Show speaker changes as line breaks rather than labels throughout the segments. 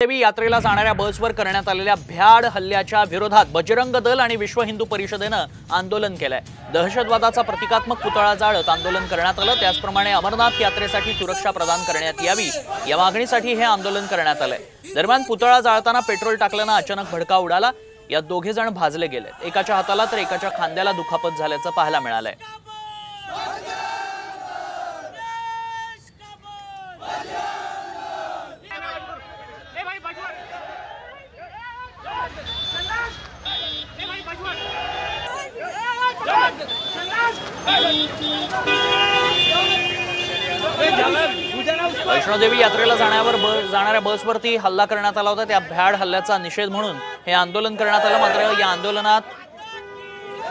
देवी यात्रेला जाणाऱ्या बसवर करण्यात आलेल्या भ्याड हल्ल्याच्या विरोधात बजरंग दल आणि विश्व हिंदू परिषदेनं आंदोलन केलंय। दहशतवादाचा प्रतिकात्मक पुतळा जाळत आंदोलन करण्यात आलं। त्याचप्रमाणे अमरनाथ यात्रेसाठी सुरक्षा प्रदान करण्यात यावी या मागणीसाठी हे आंदोलन करण्यात आलंय। दरम्यान पुतळा जाळताना पेट्रोल टाकल्यानं अचानक भडका उडाला। यात दोघे जण भाजले गेले। एकाच्या हाताला तर एकाच्या खांद्याला दुखापत झाल्याचं पाहायला मिळालंय। वैष्णोदेवी यात्रेला जाणाऱ्या बसवरती हल्ला करण्यात आला होता। त्या भ्याड हल्ल्याचा निषेध म्हणून हे आंदोलन करण्यात आलं। मात्र या आंदोलनात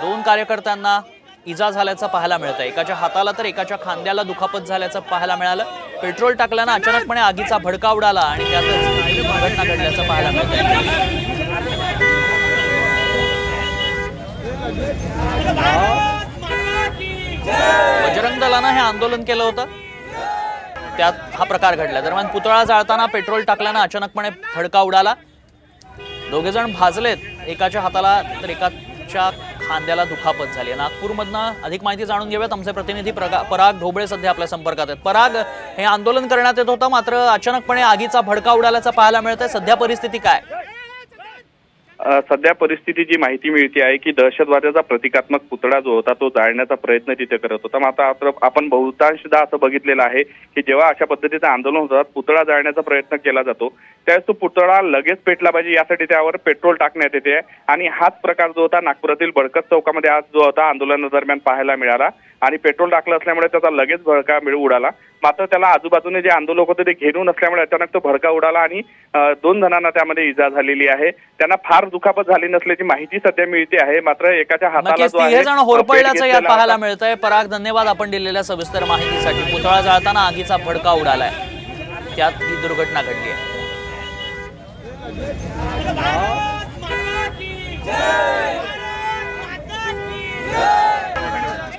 दोन कार्यकर्त्यांना इजा झाल्याचं पाहायला मिळतं। एकाच्या हाताला तर एकाच्या खांद्याला दुखापत झाल्याचं पाहायला मिळालं। पेट्रोल टाकल्यानं अचानकपणे आगीचा भडका उडाला आणि त्यातच घटना घडल्याचं पाहायला मिळतं। बजरंग दलानं हे आंदोलन केलं होतं, त्यात हा प्रकार घडला। दरम्यान पुतळा जाळताना पेट्रोल टाकल्यानं अचानकपणे भडका उडाला। दोघे जण भाजलेत। एकाच्या हाताला तर एकाच्या खांद्याला दुखापत झाली। नागपूरमधनं अधिक माहिती जाणून घेऊयात। आमचे प्रतिनिधी पराग ढोबळे सध्या आपल्या संपर्कात आहेत। पराग, हे आंदोलन करण्यात येत होतं, मात्र अचानकपणे आगीचा भडका उडाल्याचं पाहायला मिळतंय। सध्या परिस्थिती काय?
सध्या परिस्थितीची माहिती मिळते आहे की दहशतवादाचा प्रतिकात्मक पुतळा जो होता तो जाळण्याचा प्रयत्न तिथे करत होता। मात्र आपण बहुतांशदा असं बघितलेलं आहे की जेव्हा अशा पद्धतीचं आंदोलन होतात, पुतळा जाळण्याचा प्रयत्न केला जातो, त्यावेळेस तो पुतळा लगेच पेटला पाहिजे यासाठी त्यावर पेट्रोल टाकण्यात येते। आणि हाच प्रकार जो होता नागपुरातील बडकत चौकामध्ये आज जो होता आंदोलनादरम्यान पाहायला मिळाला। आणि पेट्रोल टाकलं असल्यामुळे त्याचा लगेच भडका उडाला। मात्र त्याला आजूबाजूने जे आंदोलक होते ते घेऊन असल्यामुळे अचानक तो भडका उडाला आणि दोन जणांना त्यामध्ये इजा झालेली आहे। त्यांना फार दुखापत झाली नसल्याची माहिती सध्या मिळते आहे। मात्र एकाच्या हाताला जो आहे
जण होरपळल्याचं यात पाहायला मिळतंय। पराग, धन्यवाद आपण दिलेल्या सविस्तर माहितीसाठी। पुतळा जाळताना आगीचा भडका उडालाय, त्यात ही दुर्घटना घडली आहे।